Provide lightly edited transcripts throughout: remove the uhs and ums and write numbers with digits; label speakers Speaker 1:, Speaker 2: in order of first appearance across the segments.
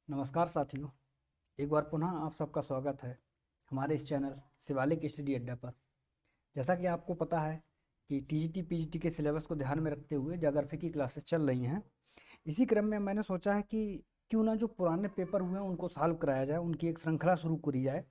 Speaker 1: नमस्कार साथियों, एक बार पुनः आप सबका स्वागत है हमारे इस चैनल शिवालिक स्टडी अड्डा पर। जैसा कि आपको पता है कि टीजीटी पीजीटी के सिलेबस को ध्यान में रखते हुए ज्योग्राफी की क्लासेस चल रही हैं। इसी क्रम में मैंने सोचा है कि क्यों ना जो पुराने पेपर हुए हैं उनको सॉल्व कराया जाए, उनकी एक श्रृंखला शुरू करी जाए।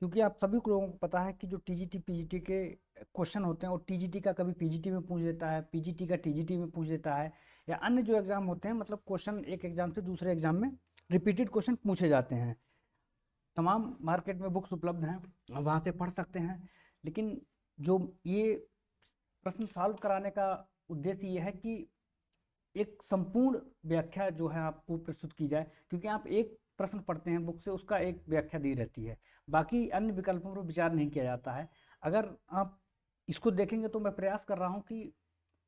Speaker 1: क्योंकि आप सभी को लोगों को पता है कि जो टीजीटी पीजीटी के क्वेश्चन होते हैं, और टीजीटी का कभी पीजीटी में पूछ देता है, पीजीटी का टीजीटी में पूछ देता है, या अन्य जो एग्ज़ाम होते हैं, मतलब क्वेश्चन एक एग्ज़ाम से दूसरे एग्ज़ाम में रिपीटेड क्वेश्चन पूछे जाते हैं। तमाम मार्केट में बुक्स उपलब्ध हैं, आप वहाँ से पढ़ सकते हैं। लेकिन जो ये प्रश्न सॉल्व कराने का उद्देश्य ये है कि एक संपूर्ण व्याख्या जो है आपको प्रस्तुत की जाए, क्योंकि आप एक प्रश्न पढ़ते हैं बुक से, उसका एक व्याख्या दी रहती है, बाकी अन्य विकल्पों पर विचार नहीं किया जाता है। अगर आप इसको देखेंगे तो मैं प्रयास कर रहा हूँ कि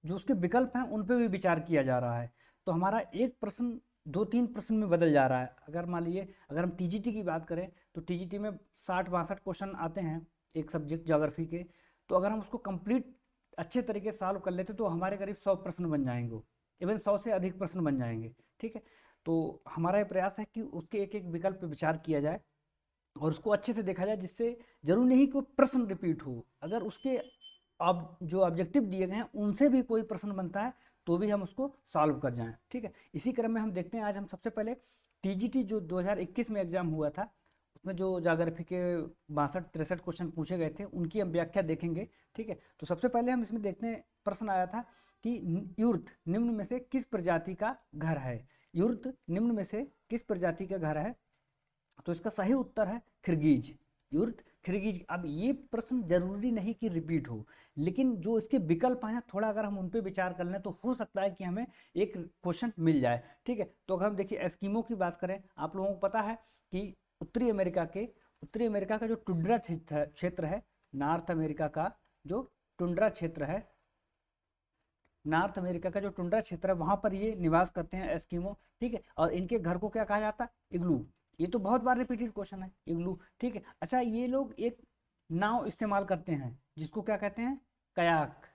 Speaker 1: जो उसके विकल्प हैं उन पे भी विचार किया जा रहा है। तो हमारा एक प्रश्न 2-3 प्रश्न में बदल जा रहा है। अगर मान लीजिए, अगर हम टीजीटी की बात करें तो टीजीटी में 60-62 क्वेश्चन आते हैं एक सब्जेक्ट ज्योग्राफी के। तो अगर हम उसको कंप्लीट अच्छे तरीके से सॉल्व कर लेते तो हमारे करीब 100 प्रश्न बन जाएंगे, इवन 100 से अधिक प्रश्न बन जाएंगे। ठीक है, तो हमारा ये प्रयास है कि उसके एक एक विकल्प पे विचार किया जाए और उसको अच्छे से देखा जाए, जिससे जरूरी नहीं कि वो प्रश्न रिपीट हो। अगर उसके अब जो ऑब्जेक्टिव दिए गए हैं उनसे भी कोई प्रश्न बनता है तो भी हम उसको सॉल्व कर जाएं। ठीक है, इसी क्रम में हम देखते हैं। आज हम सबसे पहले टीजीटी जो 2021 में एग्जाम हुआ था, उसमें जो ज्योग्राफी के 62-63 क्वेश्चन पूछे गए थे उनकी हम व्याख्या देखेंगे। ठीक है, तो सबसे पहले हम इसमें देखते हैं, प्रश्न आया था कि यूर्त निम्न में से किस प्रजाति का घर है। यूर्त निम्न में से किस प्रजाति का घर है? तो इसका सही उत्तर है खिरगीज। यूर्त खिरगीज। अब ये प्रश्न जरूरी नहीं कि रिपीट हो, लेकिन जो इसके विकल्प हैं थोड़ा अगर हम उन पे विचार कर लें तो हो सकता है कि हमें एक क्वेश्चन मिल जाए। ठीक है, तो अगर हम देखिए एस्किमो की बात करें, आप लोगों को पता है कि उत्तरी अमेरिका का जो टुंड्रा क्षेत्र है, नॉर्थ अमेरिका का जो टुंड्रा क्षेत्र है, नॉर्थ अमेरिका का जो टुंड्रा क्षेत्र है वहां पर ये निवास करते हैं एस्किमो। ठीक है, और इनके घर को क्या कहा जाता है? इग्लू। ये तो बहुत बार रिपीटेड क्वेश्चन है, इग्लू। ठीक है, अच्छा, ये लोग एक नाव इस्तेमाल करते हैं जिसको क्या कहते हैं? कयाक।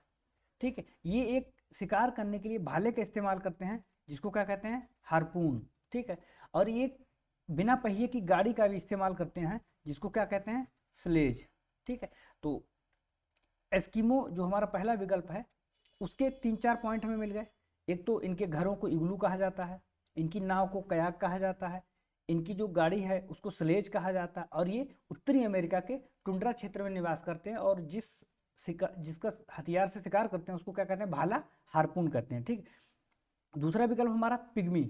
Speaker 1: ठीक है, ये एक शिकार करने के लिए भाले का इस्तेमाल करते हैं जिसको क्या कहते हैं? हार्पून। ठीक है, और ये बिना पहिए की गाड़ी का भी इस्तेमाल करते हैं जिसको क्या कहते हैं? स्लेज। ठीक है, तो एस्किमो जो हमारा पहला विकल्प है उसके 3-4 पॉइंट हमें मिल गए। एक तो इनके घरों को इग्लू कहा जाता है, इनकी नाव को कयाक कहा जाता है, इनकी जो गाड़ी है उसको स्लेज कहा जाता है, और ये उत्तरी अमेरिका के टुंड्रा क्षेत्र में निवास करते हैं, और जिसका हथियार से शिकार करते हैं उसको क्या कहते हैं? भाला, हार्पून कहते हैं। ठीक, दूसरा विकल्प हमारा पिग्मी।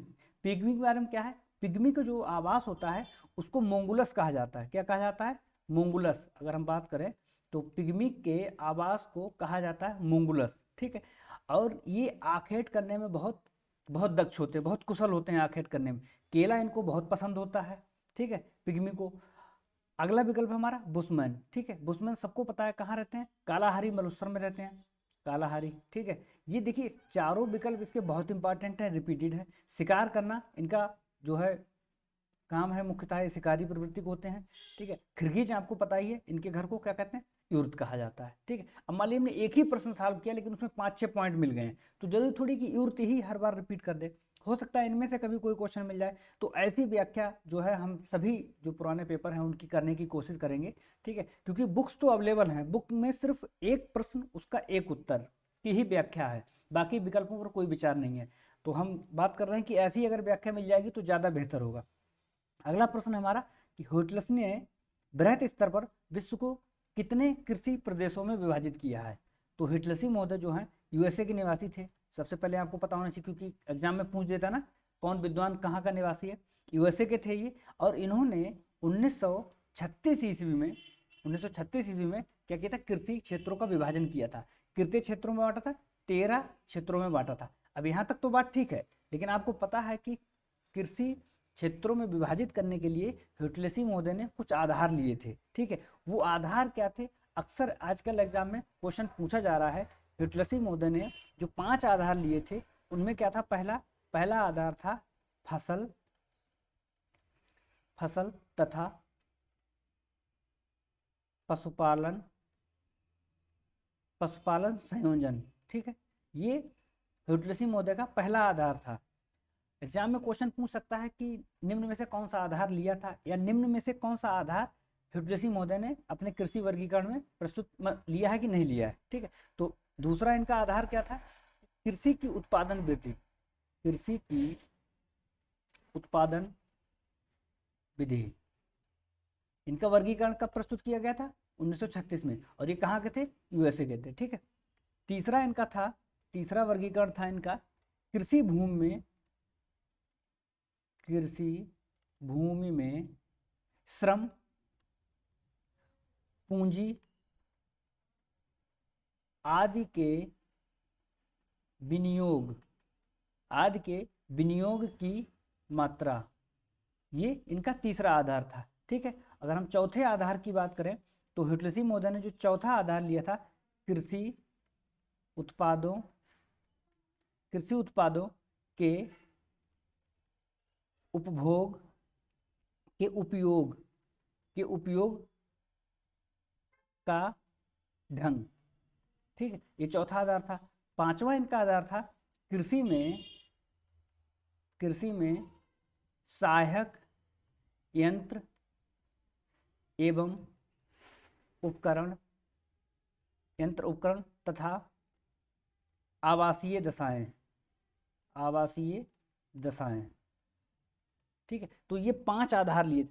Speaker 1: पिग्मी के बारे में क्या है? पिग्मी का जो आवास होता है उसको मोंगुलस कहा जाता है। क्या कहा जाता है? मोंगुलस। अगर हम बात करें तो पिग्मी के आवास को कहा जाता है मोंगुलस। ठीक है, और ये आखेट करने में बहुत बहुत दक्ष होते हैं, बहुत कुशल होते हैं आखेट करने में। केला इनको बहुत पसंद होता है। ठीक है, पिग्मी को। अगला विकल्प हमारा बुशमैन। ठीक है, बुशमैन सबको पता है कहाँ रहते हैं? कालाहारी मलुस्त्र में रहते हैं, कालाहारी। ठीक है, ये देखिए चारों विकल्प इसके बहुत इंपॉर्टेंट है, रिपीटेड है। शिकार करना इनका जो है काम है, मुख्यतः ये शिकारी प्रवृत्ति को होते हैं। ठीक है, खिरगीज आपको पता ही है, इनके घर को क्या कहते हैं? यूर्त कहा जाता है। ठीक है, अब मान लीजिए हमने एक ही प्रश्न सॉल्व किया लेकिन उसमें 5-6 पॉइंट मिल गए हैं, तो जरूरी थोड़ी कि यूर्त ही हर बार रिपीट कर दे, हो सकता है इनमें से कभी कोई क्वेश्चन मिल जाए। तो ऐसी व्याख्या जो है हम सभी जो पुराने पेपर हैं उनकी करने की कोशिश करेंगे। ठीक है, क्योंकि बुक्स तो अवेलेबल हैं, बुक में सिर्फ एक प्रश्न उसका एक उत्तर की ही व्याख्या है, बाकी विकल्पों पर कोई विचार नहीं है। तो हम बात कर रहे हैं कि ऐसी अगर व्याख्या मिल जाएगी तो ज़्यादा बेहतर होगा। अगला प्रश्न है हमारा कि होटलस ने बृहत स्तर पर विश्व को कितने कृषि प्रदेशों में विभाजित किया है? तो हिटलसी महोदय जो हैं यूएसए के निवासी थे। सबसे पहले आपको पता होना चाहिए, क्योंकि एग्जाम में पूछ देता ना कौन विद्वान कहाँ का निवासी है। यूएसए के थे ये, और इन्होंने 1936 ईस्वी में 1936 ईस्वी में क्या किया था? कृषि क्षेत्रों का विभाजन किया था। कितने क्षेत्रों में बांटा था? 13 क्षेत्रों में बांटा था। अब यहाँ तक तो बात ठीक है, लेकिन आपको पता है कि कृषि क्षेत्रों में विभाजित करने के लिए हिटलेसी महोदय ने कुछ आधार लिए थे। ठीक है, वो आधार क्या थे? अक्सर आजकल एग्जाम में क्वेश्चन पूछा जा रहा है। हिटलेसी महोदय ने जो 5 आधार लिए थे उनमें क्या था? पहला आधार था फसल फसल तथा पशुपालन पशुपालन संयोजन। ठीक है, ये हिटलेसी महोदय का पहला आधार था। एग्जाम में क्वेश्चन पूछ सकता है कि निम्न में से कौन सा आधार लिया था, या निम्न में से कौन सा आधार ह्यूटलेसी महोदय ने अपने कृषि वर्गीकरण में प्रस्तुत लिया है कि नहीं लिया है। ठीक है, तो दूसरा इनका आधार क्या था, कृषि की उत्पादन वृद्धि, कृषि की उत्पादन विधि। इनका वर्गीकरण कब प्रस्तुत किया गया था, 1936 में, और ये कहाँ के थे, यूएसए के थे। ठीक है, तीसरा इनका था, तीसरा वर्गीकरण था इनका कृषि भूमि में, कृषि भूमि में श्रम, पूंजी आदि के विनियोग, आदि के विनियोग की मात्रा, ये इनका तीसरा आधार था। ठीक है, अगर हम चौथे आधार की बात करें तो ह्यूटलेसी महोदय ने जो चौथा आधार लिया था, कृषि उत्पादों, कृषि उत्पादों के उपभोग के उपयोग, के उपयोग का ढंग। ठीक है, ये चौथा आधार था। पांचवा इनका आधार था कृषि में, कृषि में सहायक यंत्र एवं उपकरण, यंत्र उपकरण तथा आवासीय दशाएं, आवासीय दशाएं। ठीक है, तो ये 5 आधार लिए।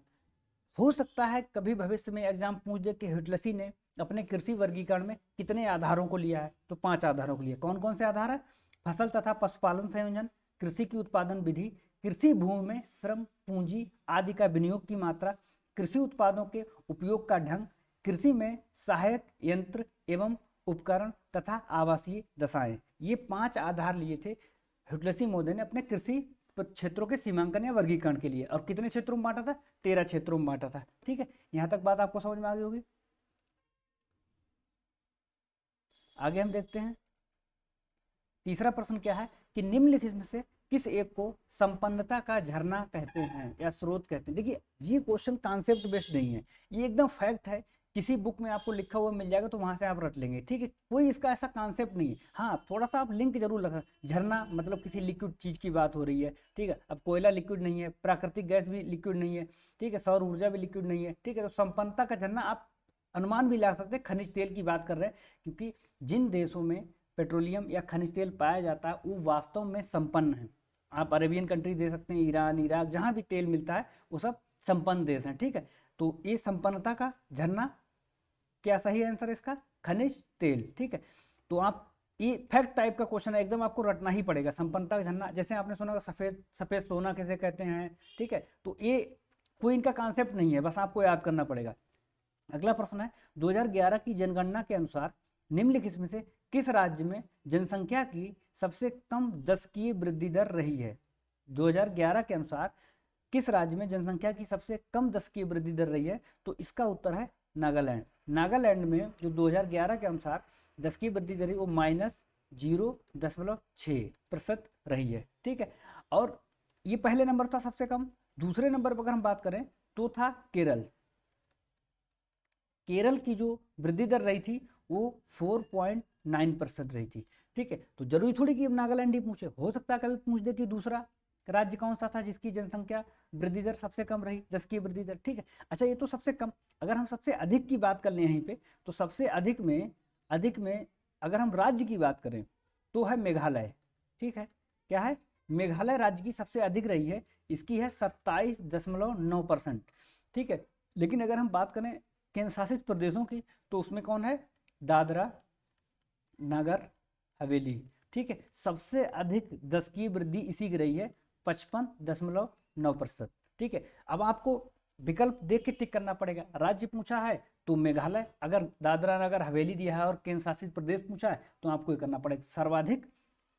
Speaker 1: हो सकता है कभी भविष्य में एग्जाम पूछ दे कि ह्यूटलेसी ने अपने कृषि वर्गीकरण में कितने आधारों को लिया है, तो 5 आधारों को लिया। कौन कौन से आधार है, फसल तथा पशुपालन संयोजन, कृषि की उत्पादन विधि, कृषि भूमि में श्रम, पूंजी आदि का विनियोग की मात्रा, कृषि उत्पादों के उपयोग का ढंग, कृषि में सहायक यंत्र एवं उपकरण तथा आवासीय दशाएं। ये 5 आधार लिए थे ह्यूटलेसी महोदय ने अपने कृषि क्षेत्रों के सीमांकन या वर्गीकरण के लिए। और कितने क्षेत्रों में बांटा था, 13 क्षेत्रों में बांटा था। ठीक है, यहां तक बात आपको समझ में आ गई होगी। आगे हम देखते हैं, तीसरा प्रश्न क्या है कि निम्नलिखित में से किस एक को संपन्नता का झरना कहते हैं या स्रोत कहते हैं। देखिए, ये क्वेश्चन कॉन्सेप्ट बेस्ड नहीं है, ये एकदम फैक्ट है। किसी बुक में आपको लिखा हुआ मिल जाएगा तो वहां से आप रट लेंगे। ठीक है, कोई इसका ऐसा कॉन्सेप्ट नहीं है। हाँ, थोड़ा सा आप लिंक जरूर लगा, झरना मतलब किसी लिक्विड चीज की बात हो रही है। ठीक है, अब कोयला लिक्विड नहीं है, प्राकृतिक गैस भी लिक्विड नहीं है। ठीक है, सौर ऊर्जा भी लिक्विड नहीं है। ठीक है, तो संपन्नता का झरना आप अनुमान भी लगा सकते हैं, खनिज तेल की बात कर रहे हैं, क्योंकि जिन देशों में पेट्रोलियम या खनिज तेल पाया जाता है वो वास्तव में संपन्न है। आप अरेबियन कंट्री दे सकते हैं, ईरान, इराक, जहां भी तेल मिलता है वो सब संपन्न देश हैं। ठीक है, तो ये संपन्नता का झरना, क्या सही आंसर इसका, खनिज तेल। ठीक है, तो आप, ये फैक्ट टाइप का क्वेश्चन है, एकदम आपको रटना ही पड़ेगा। संपन्नता का झरना, जैसे आपने सुना सफेद सफेद सोना कैसे कहते हैं। ठीक है, तो ये कोई इनका कॉन्सेप्ट नहीं है, बस आपको याद करना पड़ेगा। अगला प्रश्न है, 2011 की जनगणना के अनुसार निम्नलिखित में से किस राज्य में जनसंख्या की सबसे कम दशकीय वृद्धि दर रही है। 2011 के अनुसार किस राज्य में जनसंख्या की सबसे कम दशकीय वृद्धि दर रही है, तो इसका उत्तर है नागालैंड। नागालैंड में जो 2011 के अनुसार दशकीय वृद्धि दर वो -0.6% रही है। ठीक है, और ये पहले नंबर था सबसे कम। दूसरे नंबर पर अगर हम बात करें तो था केरल। केरल की जो वृद्धि दर रही थी वो 4.9% रही थी। ठीक है, तो जरूरी थोड़ी कि अब नागालैंड ही पूछे, हो सकता है कभी पूछ दे कि दूसरा राज्य कौन सा था जिसकी जनसंख्या वृद्धि दर सबसे कम रही, दशकीय वृद्धि दर। ठीक है, अच्छा ये तो सबसे कम। अगर हम सबसे अधिक की बात कर लें यहीं पे, तो सबसे अधिक में अगर हम राज्य की बात करें तो है मेघालय। ठीक है, क्या है, मेघालय राज्य की सबसे अधिक रही है, इसकी है 27.9%। ठीक है, लेकिन अगर हम बात करें केंद्र शासित प्रदेशों की तो उसमें कौन है, दादरा नगर हवेली। ठीक है, सबसे अधिक दशकीय वृद्धि इसी की रही है, 55.9%। ठीक है, अब आपको विकल्प देख के टिक करना पड़ेगा। राज्य पूछा है तो मेघालय, अगर दादरा नगर हवेली दिया है और केंद्र शासित प्रदेश पूछा है तो आपको ये करना पड़ेगा। सर्वाधिक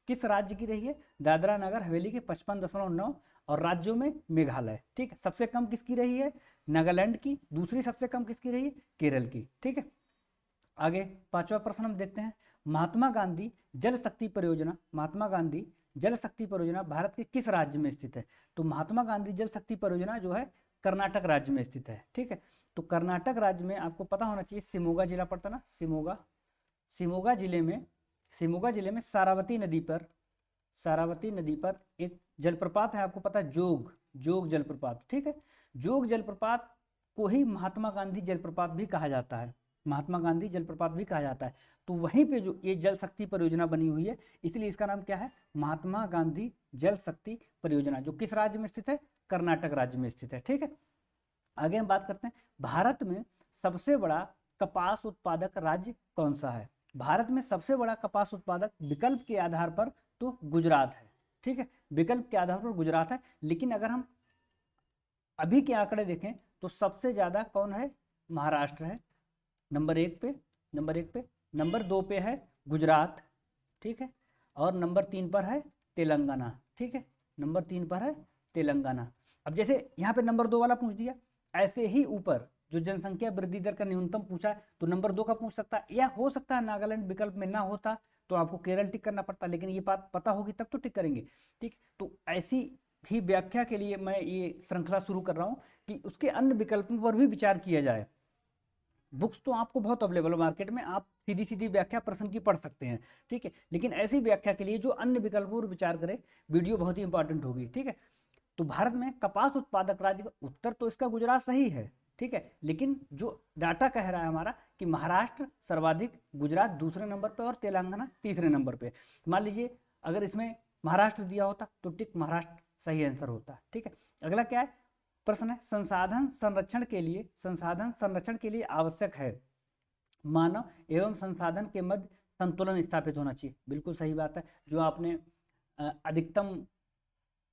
Speaker 1: किस राज्य की रही है, दादरा नगर हवेली के 55.9, और राज्यों में मेघालय। ठीक है, सबसे कम किसकी रही है, नागालैंड की। दूसरी सबसे कम किसकी रही है, केरल की। ठीक है, आगे पांचवा प्रश्न हम देखते हैं, महात्मा गांधी जल शक्ति परियोजना, महात्मा गांधी जल शक्ति परियोजना भारत के किस राज्य में स्थित है। तो महात्मा गांधी जल शक्ति परियोजना जो है कर्नाटक राज्य में स्थित है। ठीक है, तो कर्नाटक राज्य में आपको पता होना चाहिए शिमोगा जिला पड़ता ना, शिमोगा जिले में, शिमोगा जिले में सारावती नदी पर, सारावती नदी पर एक जलप्रपात है, आपको पता है, जोग जोग जलप्रपात, ठीक है। जोग जलप्रपात को ही महात्मा गांधी जलप्रपात भी कहा जाता है, महात्मा गांधी जलप्रपात भी कहा जाता है। तो वहीं पे जो ये जल शक्ति परियोजना बनी हुई है, इसलिए इसका नाम क्या है, महात्मा गांधी जल शक्ति परियोजना, जो किस राज्य में स्थित है, कर्नाटक राज्य में स्थित है, ठीक है। आगे हम बात करते हैं, भारत में सबसे बड़ा कपास उत्पादक राज्य कौन सा है। भारत में सबसे बड़ा कपास उत्पादक विकल्प के आधार पर तो गुजरात है, ठीक है, विकल्प के आधार पर गुजरात है। लेकिन अगर हम अभी के आंकड़े देखें तो सबसे ज्यादा कौन है, महाराष्ट्र है नंबर 1 पे, नंबर 2 पे है गुजरात, ठीक है, और नंबर 3 पर है तेलंगाना, ठीक है, नंबर 3 पर है तेलंगाना। अब जैसे यहाँ पे नंबर 2 वाला पूछ दिया, ऐसे ही ऊपर जो जनसंख्या वृद्धि दर का न्यूनतम पूछा है तो नंबर 2 का पूछ सकता है, या हो सकता है नागालैंड विकल्प में ना होता तो आपको केरल टिक करना पड़ता, लेकिन ये बात पता होगी तब तो टिक करेंगे, ठीक। तो ऐसी ही व्याख्या के लिए मैं ये श्रृंखला शुरू कर रहा हूँ कि उसके अन्य विकल्पों पर भी विचार किया जाए। बुक्स तो आपको बहुत अवेलेबल है मार्केट में, आप सीधी सीधी व्याख्या प्रश्न की पढ़ सकते हैं, ठीक है, लेकिन ऐसी व्याख्या के लिए जो अन्य विकल्पों पर विचार करे, वीडियो बहुत ही इंपॉर्टेंट होगी, ठीक है। तो भारत में कपास उत्पादक राज्य का उत्तर तो इसका गुजरात सही है, ठीक है, लेकिन जो डाटा कह रहा है हमारा कि महाराष्ट्र सर्वाधिक, गुजरात दूसरे नंबर पे और तेलंगाना तीसरे नंबर पे। मान लीजिए अगर इसमें महाराष्ट्र दिया होता तो टिक महाराष्ट्र सही आंसर होता, ठीक है। अगला क्या है, प्रश्न है, संसाधन संरक्षण के लिए आवश्यक है मानव एवं संसाधन के मध्य संतुलन स्थापित होना चाहिए। बिल्कुल सही बात है, जो आपने अधिकतम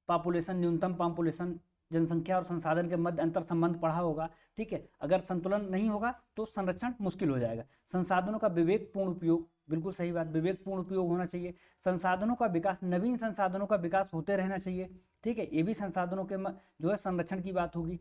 Speaker 1: पॉपुलेशन, न्यूनतम पॉपुलेशन, जनसंख्या और संसाधन के मध्य अंतर संबंध पढ़ा होगा, ठीक है। अगर संतुलन नहीं होगा तो संरक्षण मुश्किल हो जाएगा। संसाधनों का विवेकपूर्ण उपयोग, बिल्कुल सही बात, विवेकपूर्ण उपयोग होना चाहिए। संसाधनों का विकास, नवीन संसाधनों का विकास होते रहना चाहिए, ठीक है, ये भी संसाधनों के जो है संरक्षण की बात होगी।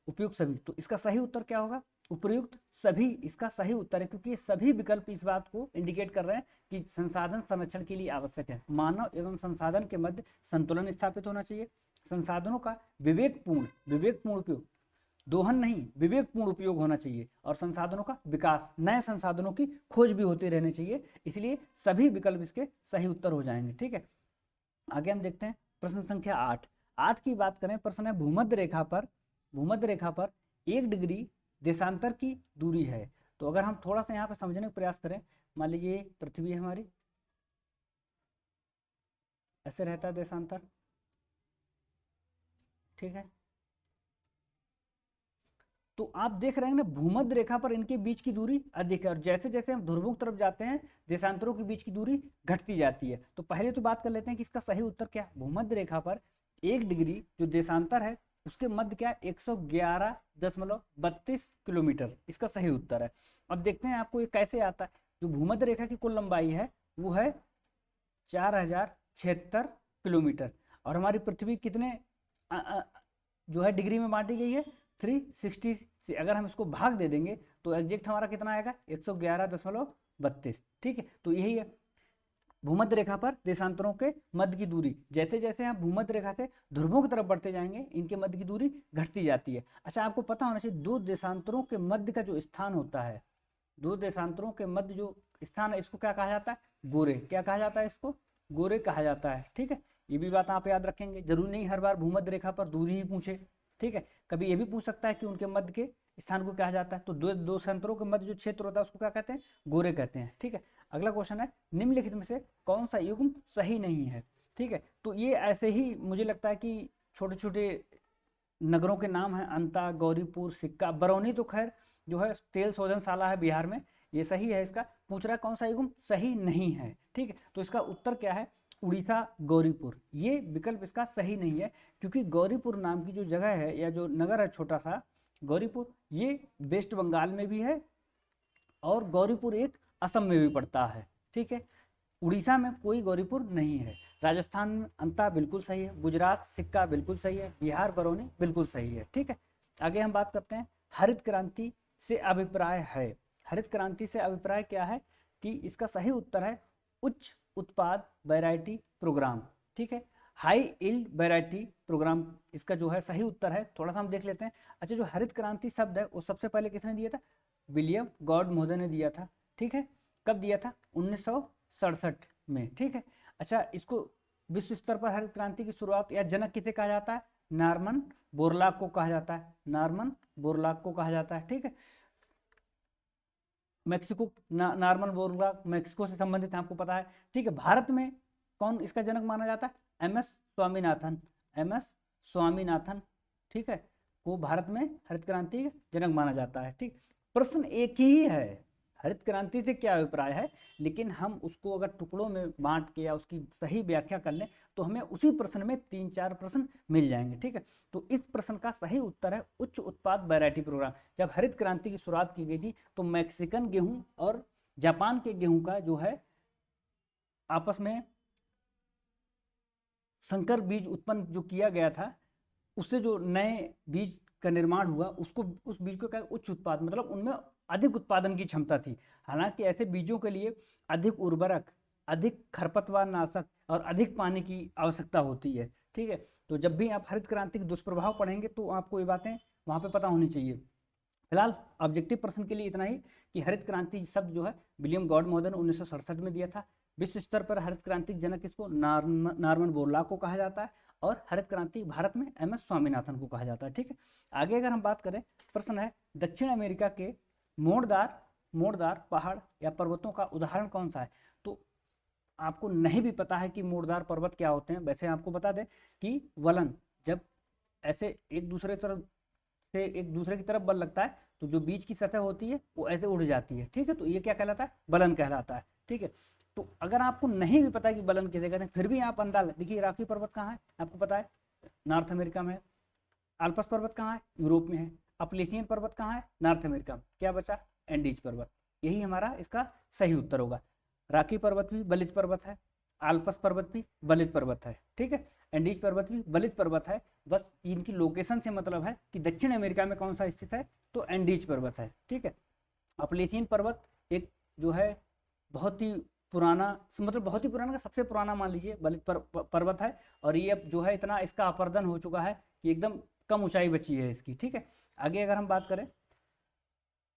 Speaker 1: उपयुक्त सभी, तो इसका सही उत्तर क्या होगा, उपयुक्त सभी इसका सही उत्तर है, क्योंकि ये सभी विकल्प इस बात को इंडिकेट कर रहे हैं कि संसाधन संरक्षण के लिए आवश्यक है। मानव एवं संसाधन के मध्य संतुलन स्थापित होना चाहिए। संसाधनों का विवेकपूर्ण उपयोग, दोहन नहीं, विवेकपूर्ण उपयोग होना चाहिए। और संसाधनों का विकास, नए संसाधनों की खोज भी होती रहनी चाहिए। इसलिए सभी विकल्प इसके सही उत्तर हो जाएंगे, ठीक है। आगे हम देखते हैं प्रश्न संख्या 8 की बात करें। प्रश्न है, भूमध्य रेखा पर 1 डिग्री देशांतर की दूरी है। तो अगर हम थोड़ा सा यहाँ पे समझने का प्रयास करें, मान लीजिए पृथ्वी है हमारी, ऐसे रहता है देशांतर, ठीक है। तो आप देख रहे हैं ना, भूमध्य रेखा पर इनके बीच की दूरी अधिक है, और जैसे जैसे हम ध्रुवों की तरफ जाते हैं देशांतरों के बीच की दूरी घटती जाती है। तो पहले तो बात कर लेते हैं कि इसका सही उत्तर क्या है। भूमध्य रेखा पर 1 डिग्री जो देशांतर है उसके मध्य क्या है, 111.32 किलोमीटर इसका सही उत्तर है। अब देखते हैं आपको ये कैसे आता है। जो भूमध्य रेखा की कुल लंबाई है वो है 4076 किलोमीटर, और हमारी पृथ्वी कितने जो है डिग्री में बांटी गई है, 360 से। अगर हम इसको भाग दे देंगे तो एग्जैक्ट हमारा कितना आएगा, 111.32, ठीक है। तो यही है भूमध्य रेखा पर देशांतरों के मध्य की दूरी। जैसे जैसे हम भूमध्य रेखा से ध्रुवों की तरफ बढ़ते जाएंगे इनके मध्य की दूरी घटती जाती है। अच्छा, आपको पता होना चाहिए, दो देशांतरों के मध्य का जो स्थान होता है, दो देशांतरों के मध्य जो स्थान है, इसको क्या कहा जाता है, गोरे। क्या कहा जाता है, इसको गोरे कहा जाता है, ठीक है। ये भी बात आप याद रखेंगे, जरूरी नहीं हर बार भूमध्य रेखा पर दूरी ही पूछे, ठीक है। कभी ये भी पूछ सकता है कि उनके मध्य के स्थान को कहा जाता है। तो दो देशांतरों के मध्य जो क्षेत्र होता है उसको क्या कहते हैं, गोरे कहते हैं, ठीक है। अगला क्वेश्चन है, निम्नलिखित में से कौन सा युग्म सही नहीं है, ठीक है। तो ये ऐसे ही मुझे लगता है कि छोटे छोटे नगरों के नाम हैं, अंता, गौरीपुर, सिक्का, बरौनी तो खैर जो है तेल शोधनशाला है बिहार में, ये सही है। इसका पूछ रहा है कौन सा युग्म सही नहीं है, ठीक है। तो इसका उत्तर क्या है, उड़ीसा गौरीपुर, ये विकल्प इसका सही नहीं है, क्योंकि गौरीपुर नाम की जो जगह है या जो नगर है छोटा सा गौरीपुर, ये वेस्ट बंगाल में भी है और गौरीपुर एक असम में भी पड़ता है, ठीक है। उड़ीसा में कोई गौरीपुर नहीं है। राजस्थान में अंता बिल्कुल सही है, गुजरात सिक्का बिल्कुल सही है, बिहार बरौनी बिल्कुल सही है, ठीक है। आगे हम बात करते हैं, हरित क्रांति से अभिप्राय है। हरित क्रांति से अभिप्राय क्या है कि इसका सही उत्तर है उच्च उत्पाद वैरायटी प्रोग्राम, ठीक है। हाई यील्ड वैरायटी प्रोग्राम इसका जो है सही उत्तर है। थोड़ा सा हम देख लेते हैं। अच्छा, जो हरित क्रांति शब्द है वो सबसे पहले किसने दिया था, विलियम गॉड महोदय ने दिया था, ठीक है। कब दिया था, 1967 में, ठीक है। अच्छा, इसको विश्व स्तर पर हरित क्रांति की शुरुआत या जनक किसे कहा जाता है? नॉर्मन बोरलॉग को कहा जाता है, नॉर्मन बोरलॉग को कहा जाता है। ठीक है, मेक्सिको, नॉर्मन बोरलॉग मेक्सिको से संबंधित है, आपको पता है। ठीक है, भारत में कौन इसका जनक माना जाता है? एम.एस. स्वामीनाथन, एम.एस. स्वामीनाथन, ठीक है, को भारत में हरित क्रांति का जनक माना जाता है। ठीक, प्रश्न एक ही है, हरित क्रांति से क्या अभिप्राय है, लेकिन हम उसको अगर टुकड़ों में बांट के या उसकी सही व्याख्या कर लें तो हमें उसी प्रश्न में 3-4 प्रश्न मिल जाएंगे। ठीक है, तो इस प्रश्न का सही उत्तर है उच्च उत्पाद वैरायटी प्रोग्राम। जब हरित क्रांति की शुरुआत की गई थी तो मैक्सिकन गेहूं और जापान के गेहूं का जो है आपस में संकर बीज उत्पन्न जो किया गया था, उससे जो नए बीज का निर्माण हुआ, उसको उस बीज को क्या उच्च उत्पाद, मतलब उनमें अधिक उत्पादन की क्षमता थी। हालांकि ऐसे बीजों के लिए अधिक उर्वरक, अधिक खरपतवार नाशक और अधिक पानी की आवश्यकता होती है। ठीक है, तो जब भी आप हरित क्रांति के दुष्प्रभाव पढ़ेंगे तो आपको ये बातें वहाँ पे पता होनी चाहिए। फिलहाल ऑब्जेक्टिव प्रश्न के लिए इतना ही कि हरित क्रांति शब्द जो है विलियम गॉड मॉडर्न 1967 में दिया था। विश्व स्तर पर हरित क्रांति जनक किसको? नॉर्मन बोरलॉग को कहा जाता है और हरित क्रांति भारत में एम.एस. स्वामीनाथन को कहा जाता है। ठीक है, आगे अगर हम बात करें, प्रश्न है दक्षिण अमेरिका के मोड़दार पहाड़ या पर्वतों का उदाहरण कौन सा है? तो आपको नहीं भी पता है कि मोड़दार पर्वत क्या होते हैं। वैसे आपको बता दें कि वलन, जब ऐसे एक दूसरे की तरफ बल लगता है तो जो बीच की सतह होती है वो ऐसे उड़ जाती है। ठीक है, तो ये क्या कहलाता है? बलन कहलाता है। ठीक है, तो अगर आपको नहीं भी पता कि बलन किसे कहते हैं, फिर भी आप अंदाज, देखिए रॉकी पर्वत कहाँ है आपको पता है? नॉर्थ अमेरिका में है। आल्प्स पर्वत कहाँ है? यूरोप में है। अपलेशियन पर्वत कहाँ है? नॉर्थ अमेरिका में। क्या बचा? एंडीज पर्वत। यही हमारा इसका सही उत्तर होगा। रॉकी पर्वत भी बलित पर्वत है, आल्प्स पर्वत भी बलित पर्वत है। ठीक है, एंडीज पर्वत भी बलित पर्वत है। बस इनकी लोकेशन से मतलब है कि दक्षिण अमेरिका में कौन सा स्थित है, तो एंडीज पर्वत है। ठीक है, अपलेशियन पर्वत एक जो है बहुत ही पुराना, मतलब बहुत ही पुराना का सबसे पुराना मान लीजिए बलित पर्वत है, और ये अब जो है इतना इसका अपरदन हो चुका है कि एकदम कम ऊंचाई बची है इसकी। ठीक है, आगे अगर हम बात करें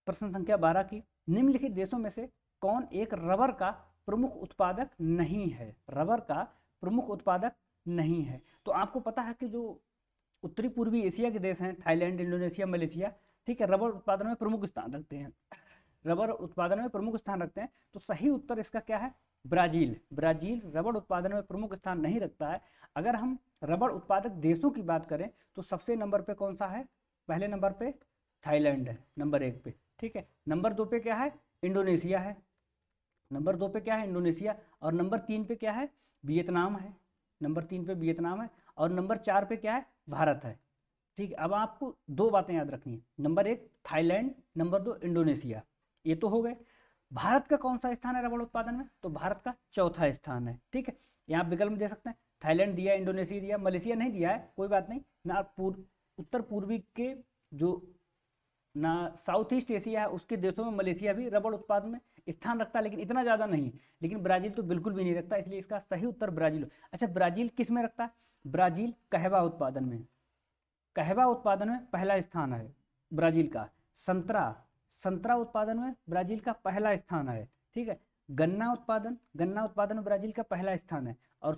Speaker 1: प्रश्न संख्या 12 की, निम्नलिखित देशों में से कौन एक रबर का प्रमुख उत्पादक नहीं है? रबर का प्रमुख उत्पादक नहीं है। तो आपको पता है कि जो उत्तरी पूर्वी एशिया के देश हैं, थाईलैंड, इंडोनेशिया, मलेशिया, ठीक है, रबर उत्पादन में प्रमुख स्थान रखते हैं, रबर उत्पादन में प्रमुख स्थान रखते हैं। तो सही उत्तर इसका क्या है? ब्राजील। ब्राजील रबर उत्पादन में प्रमुख स्थान नहीं रखता है। अगर हम रबर उत्पादक देशों की बात करें तो सबसे नंबर पे कौन सा है? पहले नंबर पे थाईलैंड है, नंबर 1 पे। ठीक है, नंबर 2 पे क्या है? इंडोनेशिया है। नंबर 2 पे क्या है? इंडोनेशिया। और नंबर 3 पे क्या है? वियतनाम है। नंबर 3 पे वियतनाम है। और नंबर 4 पे क्या है? भारत है। ठीक है, अब आपको 2 बातें याद रखनी है, नंबर 1 थाईलैंड, नंबर 2 इंडोनेशिया। ये तो हो गए। भारत का कौन सा स्थान है रबर उत्पादन में? तो भारत का चौथा स्थान है। ठीक है, यहाँ विकल्प दे सकते हैं, थाईलैंड दिया, इंडोनेशिया दिया, मलेशिया नहीं दिया है, कोई बात नहीं ना। उत्तर पूर्वी के जो ना साउथ ईस्ट एशिया है उसके देशों में मलेशिया भी रबर उत्पादन में स्थान रखता है, लेकिन इतना ज़्यादा नहीं। लेकिन ब्राजील तो बिल्कुल भी नहीं रखता, इसलिए इसका सही उत्तर ब्राजील। अच्छा, ब्राजील किस में रखता है? ब्राजील कहवा उत्पादन में, कहवा उत्पादन में पहला स्थान है ब्राजील का। संतरा उत्पादन में ब्राजील का पहला स्थान है। ठीक है, गन्ना उत्पादन में ब्राजील का पहला स्थान है। और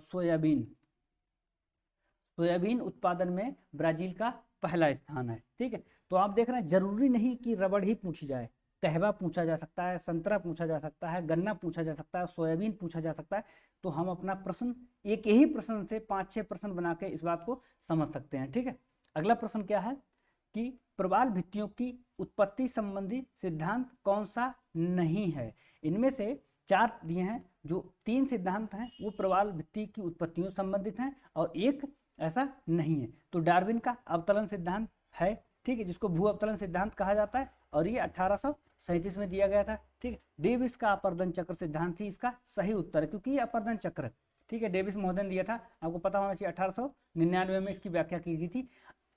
Speaker 1: सोयाबीन उत्पादन में ब्राजील का पहला स्थान है। ठीक है, तो आप देख रहे हैं जरूरी नहीं कि रबड़ ही पूछी जाए, कहवा पूछा जा सकता है, संतरा पूछा जा सकता है, गन्ना पूछा जा सकता है, सोयाबीन पूछा जा सकता है। तो हम अपना प्रश्न एक ही प्रश्न से 5-6 प्रश्न बना के इस बात को समझ सकते हैं। ठीक है, अगला प्रश्न क्या है कि प्रवाल भित्तियों की उत्पत्ति संबंधी सिद्धांत कौन सा नहीं है? इनमें से 4 दिए हैं, जो 3 सिद्धांत हैं वो प्रवाल भित्ति की उत्पत्तियों संबंधित हैं और एक ऐसा नहीं है। तो डार्विन का अवतरण सिद्धांत है, ठीक है, जिसको भू अवतरण सिद्धांत कहा जाता है, और ये 1837 में दिया गया था। ठीक है, डेविस का अपर्दन चक्र सिद्धांत ही इसका सही उत्तर है, क्योंकि ये अपर्दन चक्र, ठीक है, डेविस महोदय ने दिया था, आपको पता होना चाहिए। 1899 में इसकी व्याख्या की गई थी।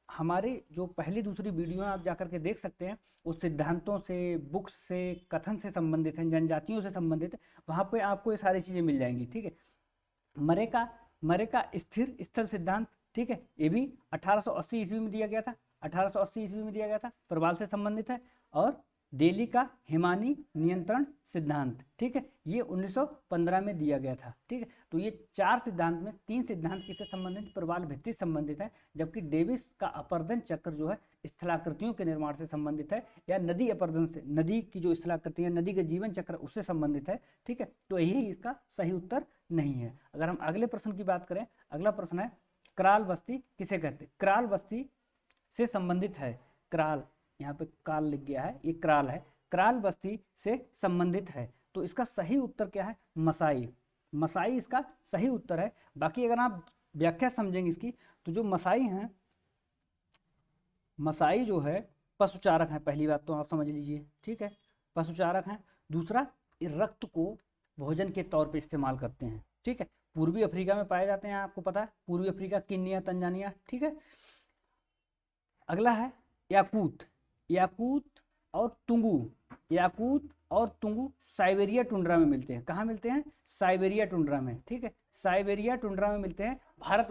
Speaker 1: हमारे जो पहली दूसरी वीडियो आप जाकर के देख सकते हैं, उस सिद्धांतों से, बुक्स से, कथन से संबंधित हैं, जनजातियों से संबंधित है, वहाँ पे आपको ये सारी चीज़ें मिल जाएंगी। ठीक है, मरे का स्थिर स्थल सिद्धांत, ठीक है, ये भी 1880 ईस्वी में दिया गया था, 1880 ईस्वी में दिया गया था, प्रवाल से संबंधित है। और दिल्ली का हिमानी नियंत्रण सिद्धांत, ठीक है, ये 1915 में दिया गया था, ठीक है। तो ये 4 सिद्धांत में 3 सिद्धांत किससे संबंधित, प्रवाल भित्ति संबंधित है, जबकि डेविस का अपर्दन चक्र जो है स्थलाकृतियों के निर्माण से संबंधित है, या नदी अपर्दन से, नदी की जो स्थलाकृति है, नदी का जीवन चक्र उससे संबंधित है, ठीक है। तो यही इसका सही उत्तर नहीं है। अगर हम अगले प्रश्न की बात करें, अगला प्रश्न है कराल बस्ती किसे कहते हैं। कराल बस्ती से संबंधित है, कराल, यहाँ पे काल लिख गया है, ये कराल है, कराल बस्ती से संबंधित है। तो इसका सही उत्तर क्या है, मसाई। मसाई इसका सही उत्तर है। बाकी अगर आप व्याख्या समझेंगे इसकी, तो जो मसाई हैं, मसाई जो है पशुचारक है, पहली बात तो आप समझ लीजिए, ठीक है, पशुचारक हैं। दूसरा, रक्त को भोजन के तौर पे इस्तेमाल करते हैं, ठीक है। पूर्वी अफ्रीका में पाए जाते हैं, आपको पता है, पूर्वी अफ्रीका, केन्या, तंजानिया, ठीक है। अगला है याकूत। याकूत और तुंगू, याकूत और तुंगू साइबेरिया टुंड्रा में मिलते हैं। कहाँ मिलते हैं, साइबेरिया टुंड्रा में, ठीक है, साइबेरिया टुंड्रा में मिलते हैं। भारत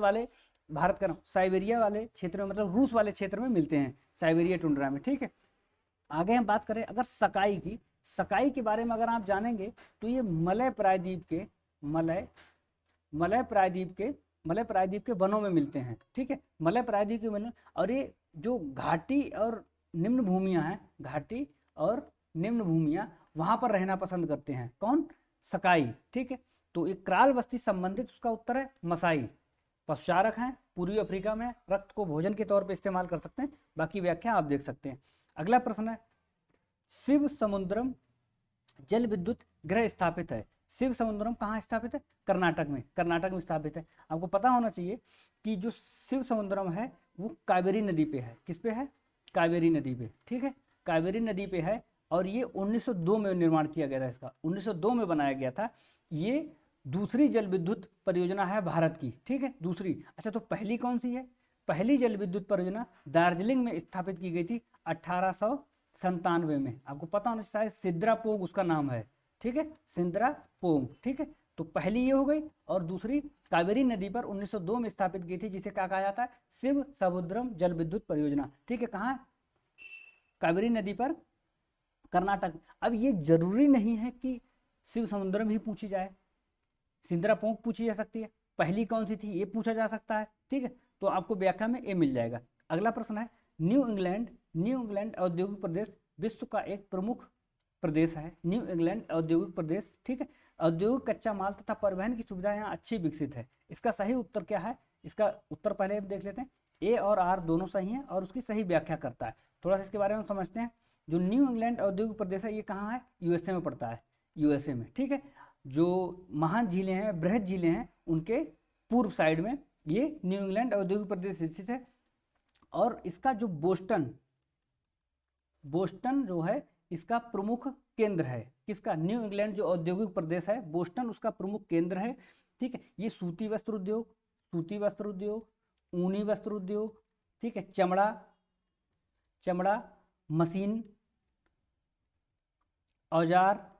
Speaker 1: का नाम साइबेरिया वाले क्षेत्र में, मतलब रूस वाले क्षेत्र में मिलते हैं, साइबेरिया टुंड्रा में, ठीक है। आगे हम बात करें अगर सकाई की, सकाई के बारे में अगर आप जानेंगे तो ये मलय प्रायद्वीप के मलय प्रायद्वीप के वनों में मिलते हैं, ठीक है, मलय प्रायद्वीप के वनों। और ये जो घाटी और निम्न भूमियां हैं, घाटी और निम्न भूमियां, वहां पर रहना पसंद करते हैं, कौन, सकाई, ठीक है। तो ये कराल बस्ती संबंधित, उसका उत्तर है मसाई। पशुचारक हैं, पूर्वी अफ्रीका में, रक्त को भोजन के तौर पर इस्तेमाल कर सकते हैं। बाकी व्याख्या आप देख सकते हैं। अगला प्रश्न है शिव समुद्रम जल विद्युत गृह स्थापित है। शिव समुद्रम कहाँ स्थापित है, कर्नाटक में, कर्नाटक में स्थापित है। आपको पता होना चाहिए कि जो शिव समुद्रम है वो कावेरी नदी पे है। किस पे है, कावेरी नदी पे, ठीक है, कावेरी नदी पे है। और ये 1902 में निर्माण किया गया था, इसका 1902 में बनाया गया था। ये दूसरी जल विद्युत परियोजना है भारत की, ठीक है, दूसरी। अच्छा, तो पहली कौन सी है, पहली जल विद्युत परियोजना दार्जिलिंग में स्थापित की गई थी 1897 में। आपको पता होना चाहिए, सिद्रापोग उसका नाम है, ठीक है, सिद्रापोग, ठीक है। तो पहली ये हो गई, और दूसरी कावेरी नदी पर 1902 में स्थापित की थी, जिसे क्या कहा जाता है, शिव समुद्रम जल विद्युत परियोजना, ठीक है। कहाँ, कावेरी नदी पर, कर्नाटक। अब ये जरूरी नहीं है कि शिव समुद्रम ही पूछी जाए, सिद्रापोग पूछी जा सकती है, पहली कौन सी थी ये पूछा जा सकता है, ठीक है। तो आपको व्याख्या में ये मिल जाएगा। अगला प्रश्न है न्यू इंग्लैंड औद्योगिक प्रदेश विश्व का एक प्रमुख प्रदेश है। न्यू इंग्लैंड औद्योगिक प्रदेश, ठीक है। औद्योगिक कच्चा माल तथा परिवहन की सुविधा यहाँ अच्छी विकसित है। इसका सही उत्तर क्या है, इसका उत्तर पहले देख लेते हैं। ए और आर दोनों सही हैं और उसकी सही व्याख्या करता है। थोड़ा सा इसके बारे में समझते हैं। जो न्यू इंग्लैंड औद्योगिक प्रदेश है ये कहाँ है, यूएसए में पड़ता है, यूएसए में, ठीक है। जो महान झीलें हैं, बृहद झीलें हैं, उनके पूर्व साइड में ये न्यू इंग्लैंड औद्योगिक प्रदेश स्थित है। और इसका जो बोस्टन जो है इसका प्रमुख केंद्र है। किसका, न्यू इंग्लैंड जो औद्योगिक प्रदेश है, बोस्टन उसका प्रमुख केंद्र है, ठीक है। ये सूती वस्त्र उद्योग, ऊनी वस्त्र उद्योग, ठीक है, चमड़ा, मशीन, औजार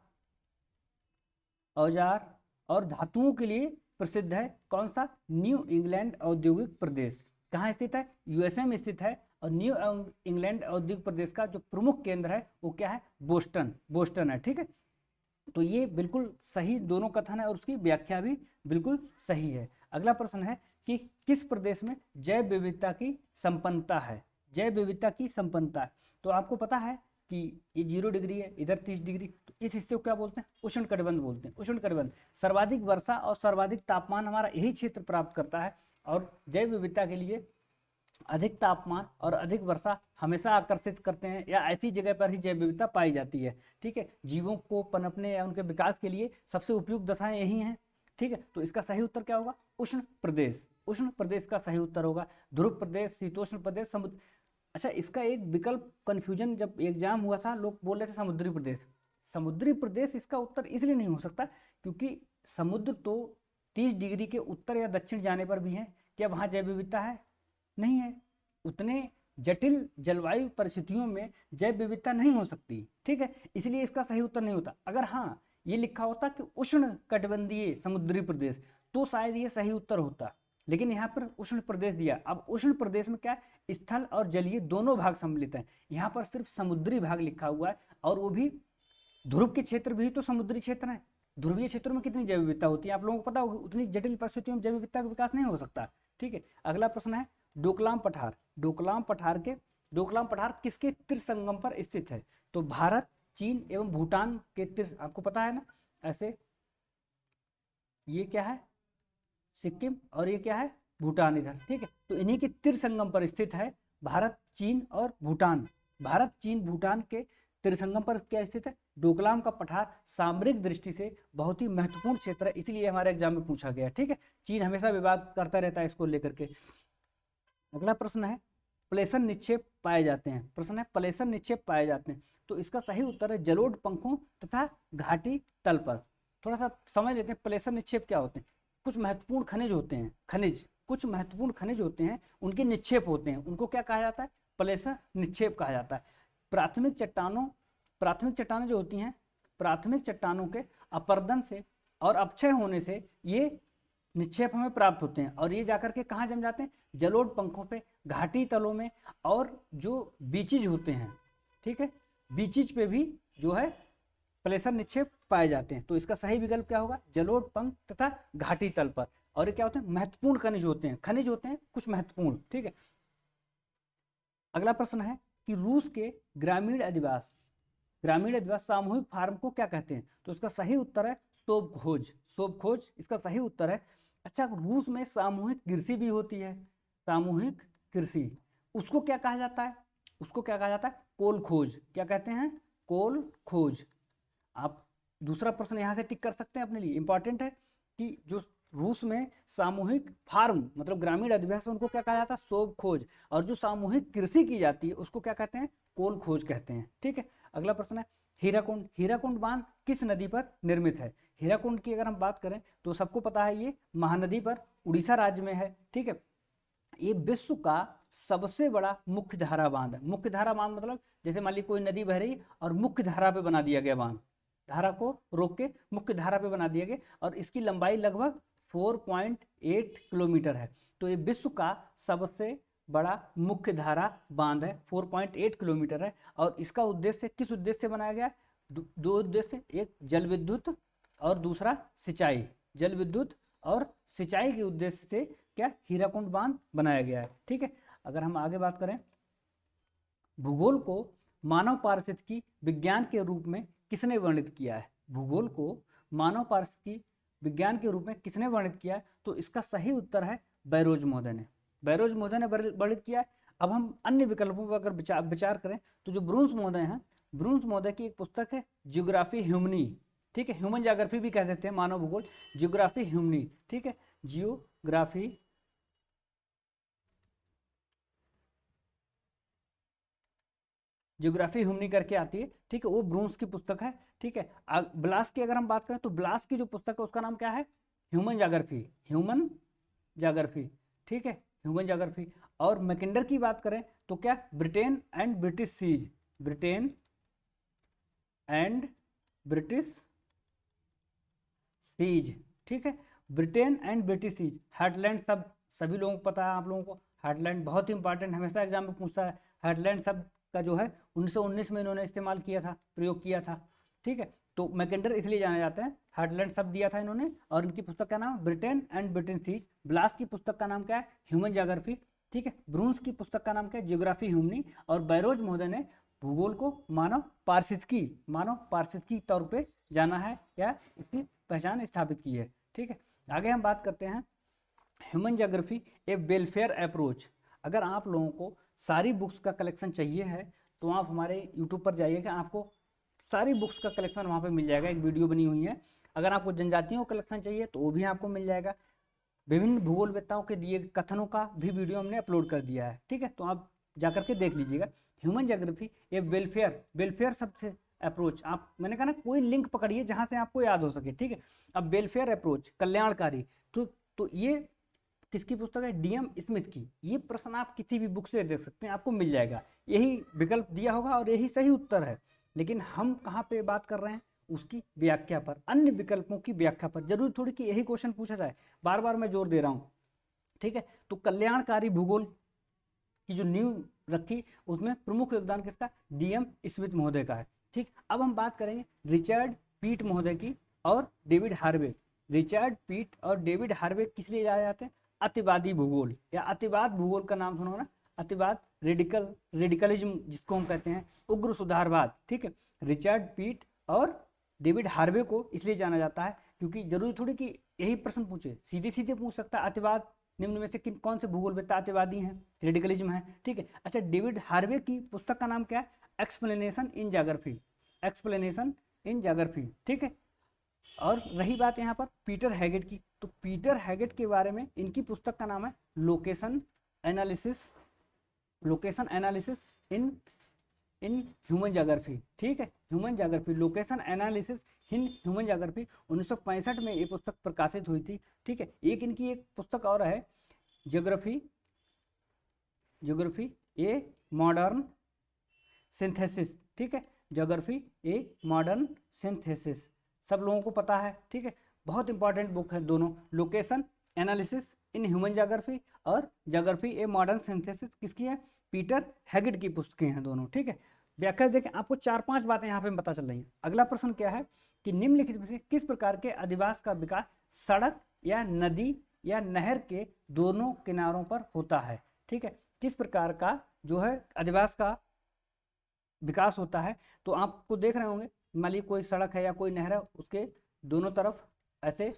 Speaker 1: और धातुओं के लिए प्रसिद्ध है। कौन सा, न्यू इंग्लैंड औद्योगिक प्रदेश। कहाँ स्थित है, यूएसए में स्थित है। और न्यू इंग्लैंड औद्योगिक प्रदेश का जो प्रमुख केंद्र है वो क्या है, बोस्टन है, ठीक है। तो ये बिल्कुल सही दोनों कथन है और उसकी व्याख्या भी बिल्कुल सही है। अगला प्रश्न है कि किस प्रदेश में जैव विविधता की संपन्नता है। जैव विविधता की संपन्नता, तो आपको पता है कि ये 0 डिग्री है, इधर 30 डिग्री, तो इस हिस्से को क्या बोलते हैं, उष्ण कटिबंध बोलते हैं। उष्ण कटिबंध, सर्वाधिक वर्षा और सर्वाधिक तापमान हमारा यही क्षेत्र प्राप्त करता है। और जैव विविधता के लिए अधिक तापमान और अधिक वर्षा हमेशा आकर्षित करते हैं, या ऐसी जगह पर ही जैव विविधता पाई जाती है, ठीक है। जीवों को पनपने या उनके विकास के लिए सबसे उपयुक्त दशाएं यही हैं, ठीक है। तो इसका सही उत्तर क्या होगा, उष्ण प्रदेश का सही उत्तर होगा। ध्रुव प्रदेश, शीतोष्ण प्रदेश, समुद्र। अच्छा, इसका एक विकल्प कंफ्यूजन जब एग्जाम हुआ था, लोग बोल रहे थे समुद्री प्रदेश इसका उत्तर इसलिए नहीं हो सकता क्योंकि समुद्र तो 30 डिग्री के उत्तर या दक्षिण जाने पर भी है। क्या वहाँ जैव विविधता है, नहीं है। उतने जटिल जलवायु परिस्थितियों में जैव विविधता नहीं हो सकती, ठीक है, इसलिए इसका सही उत्तर नहीं होता। अगर हाँ ये लिखा होता कि उष्ण कटिबंधीय समुद्री प्रदेश तो शायद ये सही उत्तर होता, लेकिन यहाँ पर उष्ण प्रदेश दिया। अब उष्ण प्रदेश में क्या है, स्थल और जलीय दोनों भाग सम्मिलित हैं। यहाँ पर सिर्फ समुद्री भाग लिखा हुआ है, और वो भी ध्रुव के क्षेत्र भी तो समुद्री क्षेत्र है। ध्रुवीय क्षेत्रों में कितनी जैव विविधता होती है आप लोगों को पता होगी, उतनी जटिल परिस्थितियों में जैव विविधता का विकास नहीं हो सकता। ठीक है, अगला प्रश्न है डोकलाम पठार। डोकलाम पठार किसके त्रिसंगम पर स्थित है? तो भारत, चीन एवं भूटान के आपको पता है ना, ऐसे ये क्या है, सिक्किम, और ये क्या है, भूटान इधर। ठीक है, तो इन्हीं के त्रिसंगम पर स्थित है भारत, चीन और भूटान। भारत, चीन, भूटान के त्रिसंगम पर क्या स्थित है? डोकलाम का पठार सामरिक दृष्टि से बहुत ही महत्वपूर्ण क्षेत्र है, इसलिए हमारे एग्जाम में पूछा गया। ठीक है, चीन हमेशा विवाद करता रहता है इसको लेकर के। अगला प्रश्न है प्लेसन निक्षेप पाए जाते हैं। प्रश्न है प्लेसन निक्षेप पाए जाते हैं, तो इसका सही उत्तर है जलोढ़ पंखों तथा घाटी तल पर। थोड़ा सा समझ लेते हैं प्लेसन निक्षेप क्या होते हैं। कुछ महत्वपूर्ण खनिज होते हैं, कुछ महत्वपूर्ण खनिज होते हैं, उनके निक्षेप होते हैं, उनको क्या कहा जाता है? प्लेसन निक्षेप कहा जाता है। प्राथमिक चट्टानें जो होती हैं, प्राथमिक चट्टानों के अपर्दन से और अपक्षय होने से ये निक्षेप हमें प्राप्त होते हैं, और ये जाकर के कहाँ जम जाते हैं? जलोढ़ पंखों पे, घाटी तलों में, और जो बीचीज होते हैं, ठीक है, बीचीज पे भी जो है प्लेसन निक्षेप पाए जाते हैं। तो इसका सही विकल्प क्या होगा? जलोढ़ पंख तथा घाटी तल पर। और ये क्या होते हैं? महत्वपूर्ण खनिज होते हैं, कुछ महत्वपूर्ण। ठीक है, अगला प्रश्न है कि रूस के ग्रामीण अधिवास सामूहिक फार्म को क्या कहते हैं? तो इसका सही उत्तर है शोभ खोज इसका सही उत्तर है। अच्छा, रूस में सामूहिक कृषि भी होती है, सामूहिक कृषि, उसको क्या कहा जाता है? कोल खोज। क्या कहते हैं? कोल खोज। आप दूसरा प्रश्न यहाँ से टिक कर सकते हैं अपने लिए, इंपॉर्टेंट है कि जो रूस में सामूहिक फार्म मतलब ग्रामीण अधिवास उनको क्या कहा जाता है? शोभ खोज। और जो सामूहिक कृषि की जाती है उसको क्या कहते हैं? कोल खोज कहते हैं। ठीक है, अगला प्रश्न है हीराकुंड बांध किस नदी पर निर्मित है? हीराकुंड की अगर हम बात करें तो सबको पता है ये महानदी पर उड़ीसा राज्य में है। ठीक है, ये विश्व का सबसे बड़ा मुख्य धारा बांध है। मुख्य धारा बांध मतलब जैसे मान ली कोई नदी बह रही और मुख्य धारा पे बना दिया गया बांध, धारा को रोक के मुख्य धारा पे बना दिया गया, और इसकी लंबाई लगभग 4.8 किलोमीटर है। तो ये विश्व का सबसे बड़ा मुख्य धारा बांध है, 4.8 किलोमीटर है। और इसका उद्देश्य किस उद्देश्य से बनाया गया? दो उद्देश्य, एक जल विद्युत और दूसरा सिंचाई। जल विद्युत और सिंचाई के उद्देश्य से क्या हीराकुंड बांध बनाया गया है। ठीक है, अगर हम आगे बात करें, भूगोल को मानव पारिस्थितिकी विज्ञान के रूप में किसने वर्णित किया है? भूगोल को मानव पारिस्थितिकी विज्ञान के रूप में किसने वर्णित किया है? तो इसका सही उत्तर है बैरोज महोदय ने वर्णित किया है। अब हम अन्य विकल्पों पर अगर विचार करें तो जो ब्रूंस महोदय की एक पुस्तक है जियोग्राफी ह्यूमनी। ठीक है, ह्यूमन ज्योग्राफी भी कह देते हैं, मानव भूगोल, जियोग्राफी ह्यूमनी। ठीक है, जियोग्राफी ह्यूमनी करके आती है। ठीक है, वो ब्रूंस की पुस्तक है। ठीक है, ब्लास की अगर हम बात करें तो ब्लास की जो पुस्तक है उसका नाम क्या है? Human geography. ठीक है, ह्यूमन ज्योग्राफी। और मैकिंडर की बात करें तो क्या? Britain and British seas. ठीक है, Britain and British seas. Heartland शब्द सभी लोगों को पता है, आप लोगों को हार्टलैंड बहुत ही इंपॉर्टेंट, हमेशा एग्जाम में पूछता है। हार्टलैंड शब्द का जो है 1919 में इन्होंने इस्तेमाल किया था, प्रयोग किया था। ठीक है, तो मैकिंडर इसलिए जाने जाते हैं, हार्टलैंड शब्द दिया था इन्होंने, और इनकी पुस्तक का नाम Britain and Britain seas. Blache की पुस्तक का नाम क्या है? Human geography. ठीक है, ब्रूंस की पुस्तक का नाम क्या है? Geography humaine. और बैरोज महोदय ने भूगोल को मानव पारिस्थितिकी तौर पे जाना है या इसकी पहचान स्थापित की है। ठीक है, आगे हम बात करते हैं ह्यूमन ज्योग्राफी ए वेलफेयर अप्रोच। अगर आप लोगों को सारी बुक्स का कलेक्शन चाहिए है तो आप हमारे यूट्यूब पर जाइएगा, आपको सारी बुक्स का कलेक्शन वहाँ पे मिल जाएगा, एक वीडियो बनी हुई है। अगर आपको जनजातियों का कलेक्शन चाहिए तो वो भी आपको मिल जाएगा। विभिन्न भूगोलवेत्ताओं के दिए कथनों का भी वीडियो हमने अपलोड कर दिया है। ठीक है, तो आप जाकर के देख लीजिएगा। ह्यूमन ज्योग्राफी ये वेलफेयर सबसे अप्रोच, आप मैंने कहा ना कोई लिंक पकड़िए जहाँ से आपको याद हो सके। ठीक है, अब वेलफेयर अप्रोच कल्याणकारी, तो ये किसकी पुस्तक है? डीएम स्मिथ की। ये प्रश्न आप किसी भी बुक से देख सकते हैं, आपको मिल जाएगा, यही विकल्प दिया होगा और यही सही उत्तर है। लेकिन हम कहाँ पे बात कर रहे हैं? उसकी व्याख्या पर, अन्य विकल्पों की व्याख्या पर। जरूरी थोड़ी कि यही क्वेश्चन पूछा जाए, बार बार मैं जोर दे रहा हूँ। ठीक है। तो कल्याणकारी भूगोल की जो नींव रखी उसमें प्रमुख योगदान किसका, DM स्मिथ महोदय का है। ठीक, अब हम बात करेंगे रिचर्ड पीट महोदय की और डेविड हार्वे। रिचर्ड पीट और डेविड हार्वे किस लिए जाने जाते हैं, अतिवादी भूगोल या अतिवाद भूगोल का नाम सुना होगा ना, अतिवाद, रेडिकलिज्म जिसको हम कहते हैं, उग्र सुधारवाद। ठीक है, रिचर्ड पीट और डेविड हार्वे को इसलिए जाना जाता है क्योंकि जरूरी थोड़ी कि यही प्रश्न पूछे, सीधे सीधे पूछ सकता है अतिवाद निम्न में से कौन से भूगोलवेत्ता अतिवादी हैं, रेडिकलिज्म है। ठीक है, अच्छा डेविड हार्वे की पुस्तक का नाम क्या है, explanation in geography, explanation in geography. ठीक है, और रही बात यहाँ पर पीटर हैगेट की, तो पीटर हैगेट के बारे में इनकी पुस्तक का नाम है location analysis, location analysis in human geography. ठीक है, human geography, location analysis in human geography 1965 में ये पुस्तक प्रकाशित हुई थी। ठीक है, एक इनकी एक पुस्तक और है, ज्योग्राफी ए मॉडर्न सिंथेसिस। ठीक है, ज्योग्राफी ए मॉडर्न सिंथेसिस, सब लोगों को पता है। ठीक है, बहुत इंपॉर्टेंट बुक है दोनों, location analysis in human geography और ज्योग्राफी ए मॉडर्न सिंथेसिस किसकी है, पीटर हैगेट की पुस्तकें हैं दोनों। ठीक है, व्याख्या देखें, आपको 4-5 बातें यहाँ पे पता चल रही हैं। अगला प्रश्न क्या है कि निम्नलिखित में से किस प्रकार के अधिवास का विकास सड़क या नदी या नहर के दोनों किनारों पर होता है। ठीक है, किस प्रकार का जो है अधिवास का विकास होता है, तो आपको देख रहे होंगे, मान लीजिए कोई सड़क है या कोई नहर है, उसके दोनों तरफ ऐसे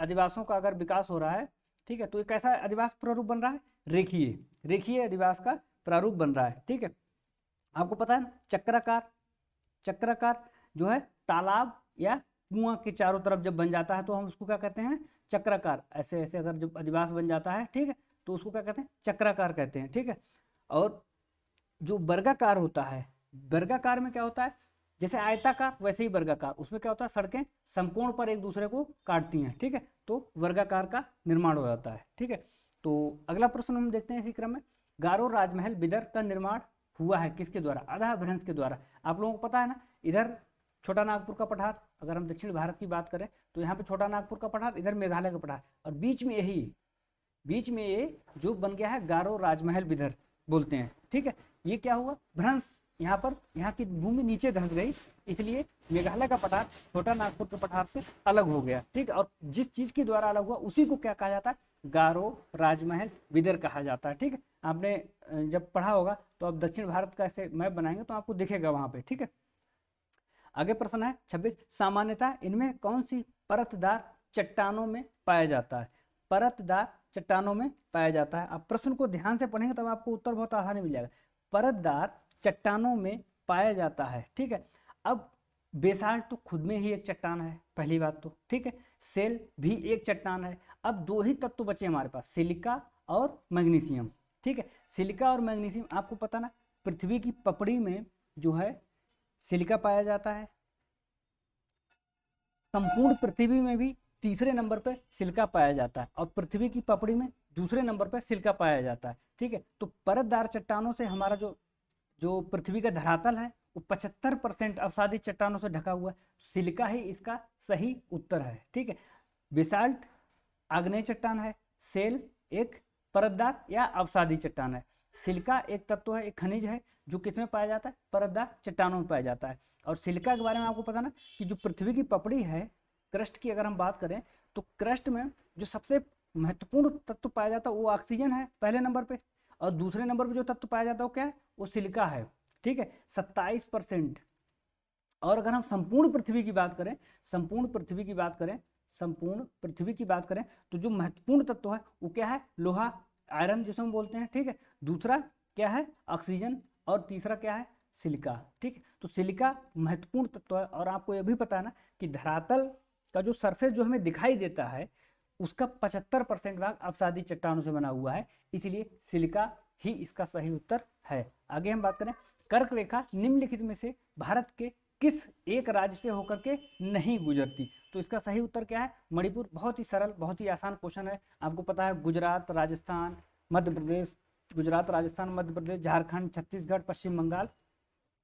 Speaker 1: अधिवासों का अगर विकास हो रहा है, ठीक है, तो एक कैसा अधिवास प्रारूप बन रहा है, रेखीय अधिवास का प्रारूप बन रहा है। ठीक है, आपको पता है ना, चक्राकार जो है तालाब या कुआं के चारों तरफ जब बन जाता है तो हम उसको क्या कहते हैं, चक्राकार। ऐसे ऐसे अगर जब अधिवास बन जाता है, ठीक है, तो उसको क्या कहते हैं, चक्राकार कहते हैं। ठीक है, और जो वर्गाकार होता है, वर्गाकार में क्या होता है, जैसे आयताकार वैसे ही वर्गाकार, उसमें क्या होता है, सड़कें समकोण पर एक दूसरे को काटती हैं। ठीक है, तो वर्गाकार का निर्माण हो जाता है। ठीक है, तो अगला प्रश्न हम देखते हैं इसी क्रम में, गारो राजमहल बिदर का निर्माण हुआ है किसके द्वारा, अधाभ्रंश के द्वारा। आप लोगों को पता है ना, इधर छोटा नागपुर का पठार, अगर हम दक्षिण भारत की बात करें तो यहाँ पे छोटा नागपुर का पठार, इधर मेघालय का पठार, और बीच में ये जो बन गया है गारो राजमहल बिदर बोलते हैं। ठीक है, ये क्या हुआ, भ्रंश, यहाँ पर यहाँ की भूमि नीचे धंस गई, इसलिए मेघालय का पठार छोटा नागपुर के पठार से अलग हो गया। ठीक है, और जिस चीज के द्वारा अलग हुआ उसी को क्या कहा जाता है, गारो राजमहल बिदर कहा जाता है। ठीक है, आपने जब पढ़ा होगा तो आप दक्षिण भारत का ऐसे मैप बनाएंगे तो आपको दिखेगा वहां पे। ठीक है, आगे प्रश्न है 26, सामान्यतः इनमें कौन सी परतदार चट्टानों में पाया जाता है, परतदार चट्टानों में पाया जाता है। आप प्रश्न को ध्यान से पढ़ेंगे तब आपको उत्तर बहुत आसानी मिल जाएगा, परतदार चट्टानों में पाया जाता है। ठीक है, अब बेसाल्ट तो खुद में ही एक चट्टान है, पहली बात तो। ठीक है, सेल भी एक चट्टान है। अब दो ही तत्व बचे हमारे पास, सिलिका और मैग्नीशियम। ठीक है, सिलिका और मैग्नीशियम, आपको पता ना, पृथ्वी की पपड़ी में जो है सिलिका पाया जाता है, संपूर्ण पृथ्वी में भी तीसरे नंबर पर सिलिका पाया जाता है, और पृथ्वी की पपड़ी में दूसरे नंबर पर सिलिका पाया जाता है। ठीक है, तो परतदार चट्टानों से हमारा जो पृथ्वी का धरातल है वो 75% अवसादी चट्टानों से ढका हुआ है, सिलिका ही इसका सही उत्तर है। ठीक है, बेसाल्ट आग्नेय चट्टान है, सेल एक परतदार या अवसादी चट्टान है, सिलिका एक तत्व है, एक खनिज है जो किसमें पाया जाता है, परतदार चट्टानों में पाया जाता है। और सिलिका के बारे में आपको पता ना कि जो पृथ्वी की पपड़ी है, क्रस्ट की अगर हम बात करें तो क्रस्ट में जो सबसे महत्वपूर्ण तत्व पाया जाता है वो ऑक्सीजन है पहले नंबर पे, और दूसरे नंबर पे जो तत्व पाया जाता है वो क्या है, वो सिलिका है। ठीक है, 27%। और अगर हम संपूर्ण पृथ्वी की बात करें, संपूर्ण पृथ्वी की बात करें तो जो महत्वपूर्ण तत्व है वो क्या है, लोहा, आयरन जिसे हम बोलते हैं। ठीक है, दूसरा क्या है, ऑक्सीजन, और तीसरा क्या है, सिलिका। ठीक है, तो सिलिका महत्वपूर्ण तत्व है। और आपको यह भी पता है ना कि धरातल का जो सरफेस जो हमें दिखाई देता है उसका 75% भाग अवसादी चट्टानों से बना हुआ है, इसलिए सिलिका ही इसका सही उत्तर है। आगे हम बात करें, कर्क रेखा निम्नलिखित में से भारत के किस एक राज्य से होकर के नहीं गुजरती, तो इसका सही उत्तर क्या है, मणिपुर। बहुत ही सरल, बहुत ही आसान क्वेश्चन है। आपको पता है गुजरात, राजस्थान, मध्य प्रदेश, झारखंड, छत्तीसगढ़, पश्चिम बंगाल,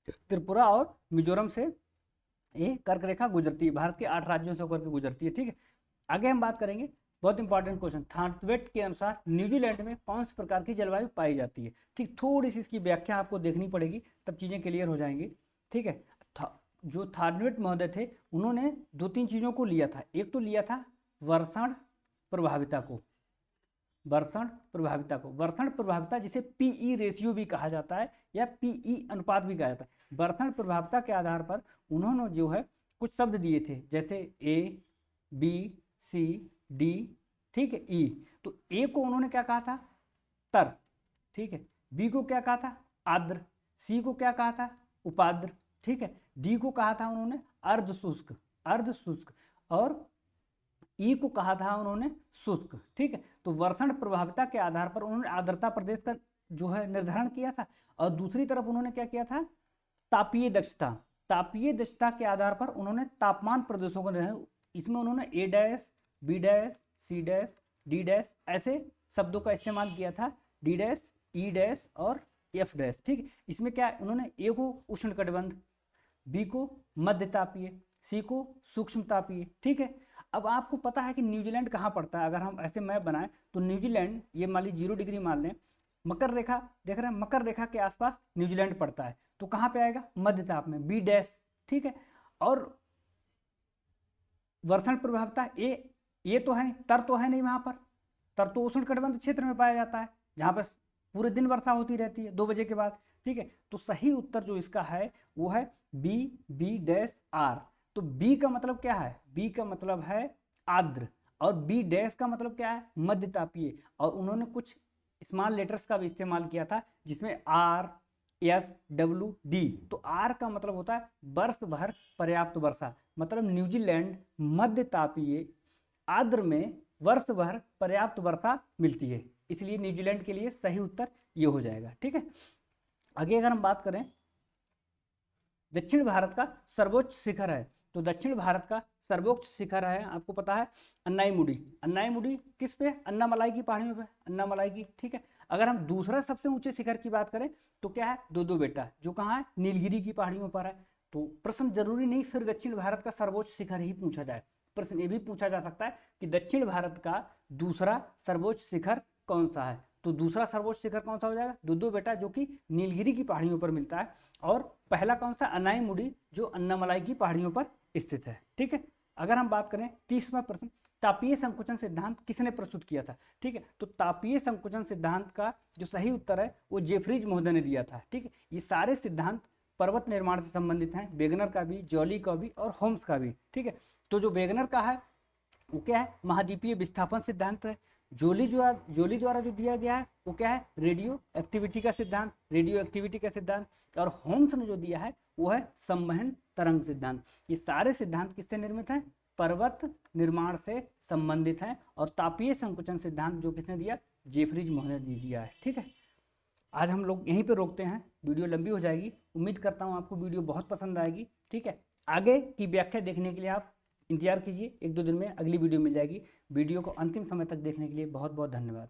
Speaker 1: त्रिपुरा और मिजोरम से ये कर्क रेखा गुजरती है, भारत के 8 राज्यों से होकर के गुजरती है। ठीक है, आगे हम बात करेंगे बहुत इंपॉर्टेंट क्वेश्चन, थार्टवेट के अनुसार न्यूजीलैंड में कौन सी प्रकार की जलवायु पाई जाती है। ठीक, थोड़ी सी इसकी व्याख्या आपको देखनी पड़ेगी, तब चीज़ें क्लियर हो जाएंगी। ठीक है, जो थार्टवेट महोदय थे उन्होंने 2-3 चीज़ों को लिया था। एक तो लिया था वर्षण प्रभाविता को, वर्षण प्रभाविता जिसे पीई रेशियो भी कहा जाता है या पीई अनुपात भी कहा जाता है। वर्षण प्रभाविता के आधार पर उन्होंने जो है कुछ शब्द दिए थे, जैसे ए, बी, सी, डी, ठीक है, ई। तो ए को उन्होंने क्या कहा था, तर, ठीक है, बी को क्या कहा था, आर्द्र, सी को क्या कहा था, उपाद्र, ठीक है, डी को कहा था उन्होंने अर्ध शुष्क, और ई को कहा था उन्होंने शुष्क। ठीक है, तो वर्षण प्रभाविता के आधार पर उन्होंने आर्द्रता प्रदेश का जो है निर्धारण किया था, और दूसरी तरफ उन्होंने क्या किया था, तापीय दक्षता के आधार पर उन्होंने तापमान प्रदेशों का निर्धारण, इसमें उन्होंने A dash, B dash, C dash, D dash ऐसे शब्दों का इस्तेमाल किया था, डी डैश, ई डैश और एफ डैश। ठीक, इसमें क्या उन्होंने ए को उष्णकटिबंध, बी को मध्य तापीय, सी को सूक्ष्म तापीय। ठीक है, अब आपको पता है कि न्यूजीलैंड कहाँ पड़ता है। अगर हम ऐसे मैप बनाएं तो न्यूजीलैंड, ये मान लीजिए 0 डिग्री मान लें, मकर रेखा देख रहे हैं, मकर रेखा के आसपास न्यूजीलैंड पड़ता है, तो कहाँ पे आएगा, मध्य ताप में, बी डैश। ठीक है, और वर्षण प्रभाविता ये तो है नहीं, तर तो है नहीं वहाँ पर, तर तो उष्णकटिबंध क्षेत्र में पाया जाता है जहाँ पर पूरे दिन वर्षा होती रहती है 2 बजे के बाद। ठीक है, तो सही उत्तर जो इसका है वो है बी डैश आर। तो बी का मतलब क्या है, बी का मतलब है आर्द्र, और बी डैश का मतलब क्या है, मध्य तापीय, और उन्होंने कुछ स्मॉल लेटर्स का भी इस्तेमाल किया था जिसमें आर, एस, डब्ल्यू, डी। तो आर का मतलब होता है वर्ष भर पर्याप्त वर्षा, मतलब न्यूजीलैंड मध्य तापीय आर्द्र में वर्ष भर पर्याप्त वर्षा मिलती है, इसलिए न्यूजीलैंड के लिए सही उत्तर ये हो जाएगा। ठीक है, आगे अगर हम बात करें, दक्षिण भारत का सर्वोच्च शिखर है, तो दक्षिण भारत का सर्वोच्च शिखर है, आपको पता है, अन्नाईमुडी किस पे, अन्नामलाई की पहाड़ियों पे, अन्नामलाई की। ठीक है, अगर हम दूसरा सबसे ऊंचे शिखर की बात करें तो क्या है, दो बेटा, जो कहाँ है, नीलगिरी की पहाड़ियों पर है। तो प्रश्न जरूरी नहीं फिर दक्षिण भारत का सर्वोच्च शिखर ही पूछा जाए, प्रश्न ये भी पूछा जा सकता है कि दक्षिण भारत का दूसरा सर्वोच्च शिखर कौन सा है। तो दूसरा सर्वोच्च शिखर कौन सा हो जाएगा, दो बेटा, जो कि नीलगिरी की पहाड़ियों पर मिलता है, और पहला कौन सा, अन्नाईमुडी, जो अन्नामलाई की पहाड़ियों पर स्थित है। ठीक है, अगर हम बात करें 30वां प्रश्न, तापीय संकुचन सिद्धांत किसने प्रस्तुत किया था। ठीक है, तो तापीय संकुचन सिद्धांत का जो सही उत्तर है वो जेफ्रीज महोदय ने दिया था। ठीक है, ये सारे सिद्धांत पर्वत निर्माण से संबंधित हैं, वेगनर का भी, जॉली का भी और होम्स का भी। ठीक है, तो जो वेगनर का है वो क्या है, महाद्वीपीय विस्थापन सिद्धांत है। जोली द्वारा जो दिया गया है वो क्या है, रेडियो एक्टिविटी का सिद्धांत, और होम्स ने जो दिया है वो है संवहन तरंग सिद्धांत। ये सारे सिद्धांत किससे निर्मित हैं, पर्वत निर्माण से संबंधित हैं, और तापीय संकुचन सिद्धांत जो किसने दिया, जेफ्रीज महोदय ने दिया है। ठीक है, आज हम लोग यहीं पे रोकते हैं, वीडियो लंबी हो जाएगी, उम्मीद करता हूँ आपको वीडियो बहुत पसंद आएगी। ठीक है, आगे की व्याख्या देखने के लिए आप इंतजार कीजिए, 1-2 दिन में अगली वीडियो मिल जाएगी। वीडियो को अंतिम समय तक देखने के लिए बहुत बहुत धन्यवाद।